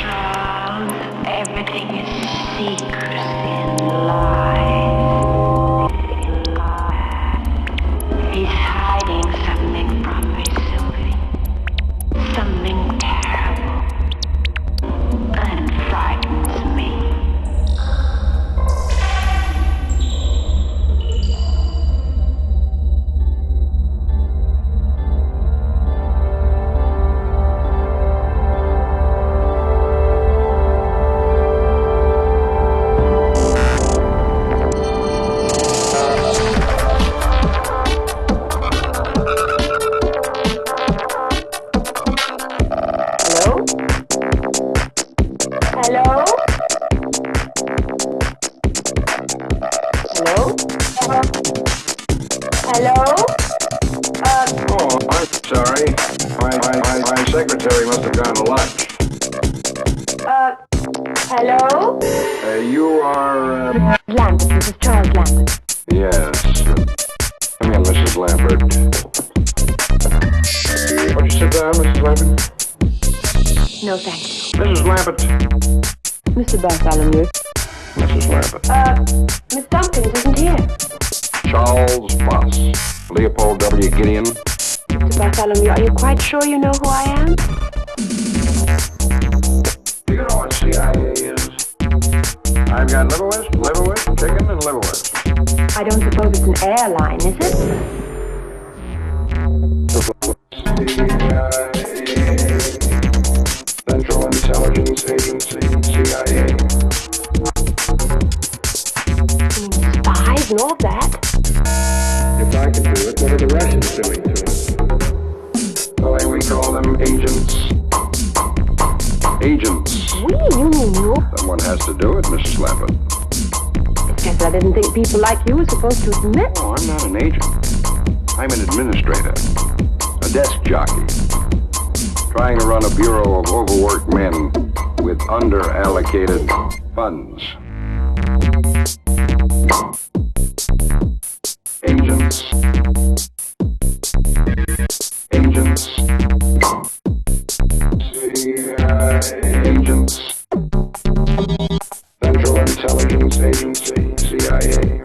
Charles, everything is secrecy and lies. He's hiding something from me, Sylvie. Something terrible. And it frightens me. Secretary must have gone to lunch. Hello? You are, Lambert, Mrs. Charles Lambert. Yes. Come in, Mrs. Lambert. Won't you sit down, Mrs. Lambert? No, thank you. Mrs. Lambert. Mr. Bartholomew. Mrs. Lambert. Miss Tompkins isn't here. Charles Voss. Leopold W. Gideon. Mr. Bartholomew, are you quite sure you know who I am? You know what CIA is? I've got liverwurst, chicken, and liverwurst. I don't suppose it's an airline, is it? Central Intelligence Agency, CIA. You mean spies and all that? If I can do it, what are the Russians doing to it? Well, we call them agents. Agents. We? You mean you? Someone has to do it, Mrs. Lambert. It's just I didn't think people like you were supposed to admit. Oh, I'm not an agent. I'm an administrator. A desk jockey. Trying to run a bureau of overworked men with under-allocated funds. Agents. Agents. Agents. Central Intelligence Agency, CIA.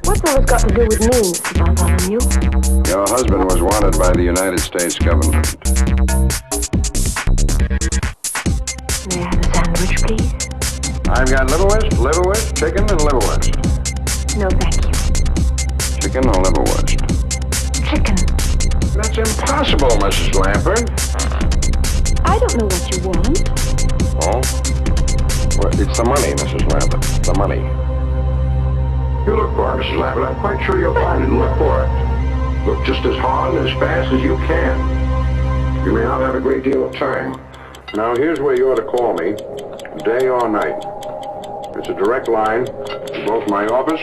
What's all this got to do with me, Mr. Bartholomew? Your husband was wanted by the United States government. May I have a sandwich, please? I've got liverwurst, chicken, and liverwurst. No, thank you. Chicken or liverwurst? Chicken. That's impossible, Mrs. Lambert. I don't know what you want. Oh? Well, it's the money, Mrs. Lambert. The money. You look for it, Mrs. Lambert. I'm quite sure you'll find it. Look for it. Look just as hard and as fast as you can. You may not have a great deal of time. Now, here's where you ought to call me, day or night. It's a direct line to both my office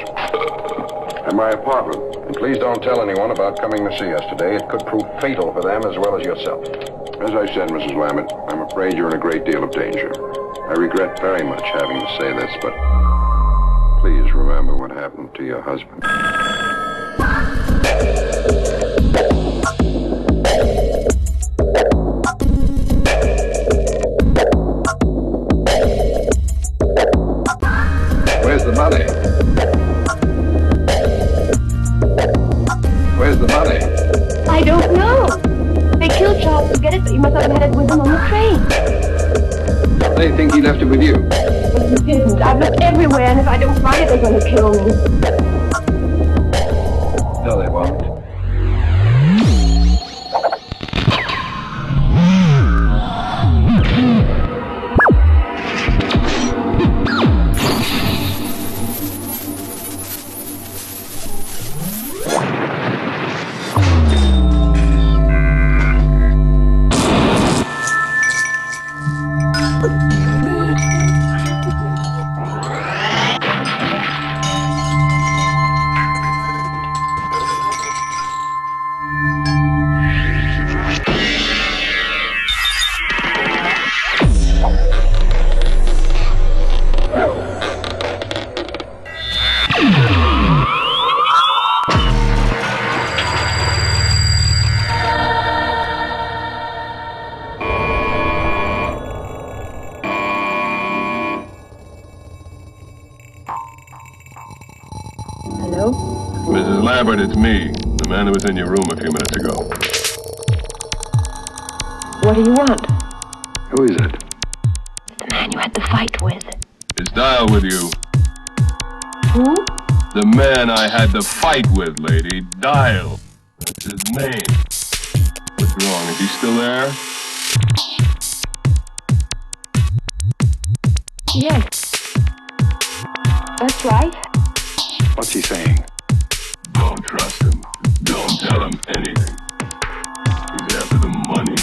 and my apartment. And please don't tell anyone about coming to see us today. It could prove fatal for them as well as yourself. As I said, Mrs. Lambert, I'm afraid you're in a great deal of danger. I regret very much having to say this, but please remember what happened to your husband. Where's the money? Where's the money? I don't know. They killed Charles to get it, but you must have had it with him on the train. They think he left it with you. But he didn't. I've looked everywhere, and if I don't find it, they're going to kill me. No, they won't. Lambert, it's me. The man who was in your room a few minutes ago. What do you want? Who is it? The man you had the fight with. Is Dial with you? Who? The man I had the fight with, lady. Dial. That's his name. What's wrong? Is he still there? Yes. That's right. What's he saying? Don't trust him. Don't tell him anything. He's after the money.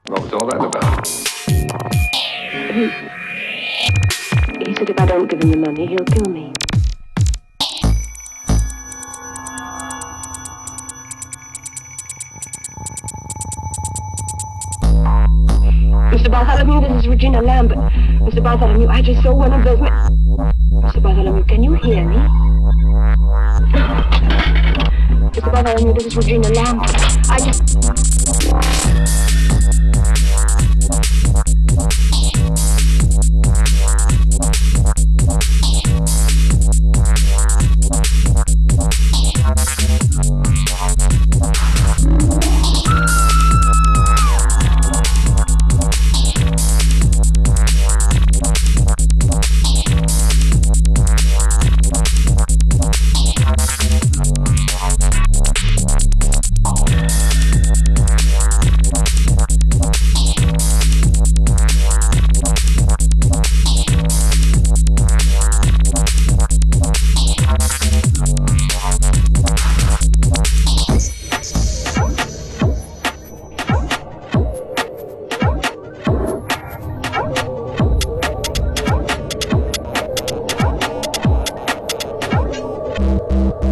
What was all that about? He said if I don't give him the money, he'll kill me. Mr. Bartholomew, this is Regina Lambert. Mr. Bartholomew, I just saw one of those men. Mr. Bartholomew, can you hear me? Mr. Bartholomew, this is Regina Lambert. I just...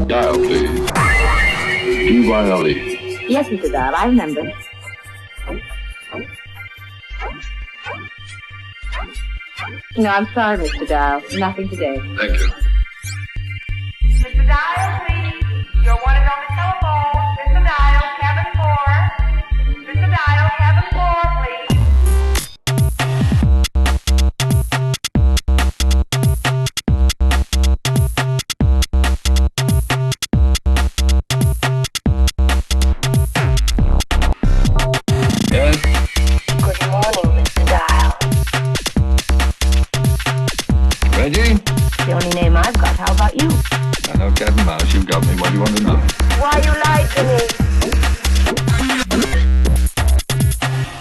Dial, please. D-Y-L-E. Yes, Mr. Dial, I remember. No, I'm sorry, Mr. Dial. Nothing today. Thank you. Mr. Dial, please. Your one is on the telephone. Mr. Dial, cabin 4. Mr. Dial, cabin 4, please. Yes? Good morning, Mr. Dial. Reggie? The only name I've got. How about you? I know cat and mouse. You got me. What do you want to know? Why you lied to me?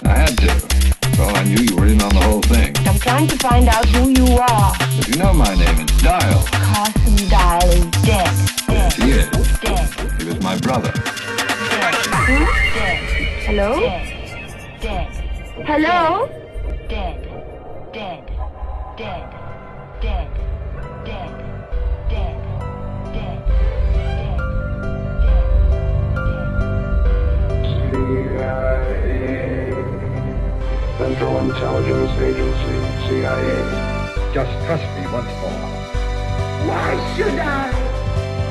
I had to. For all I knew, you were in on the whole thing. I'm trying to find out who you are. But you know my name. It's Dial. Carson Dial is dead. Yes, he is. Dead. He was my brother. Dead. Dead. Hello? Dead. Dead. Hello? Dead. Dead. Dead. Dead. Dead. Dead. Dead. Dead. Central Intelligence Agency, CIA. Just trust me once more. Why should I?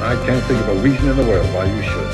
I can't think of a reason in the world why you should.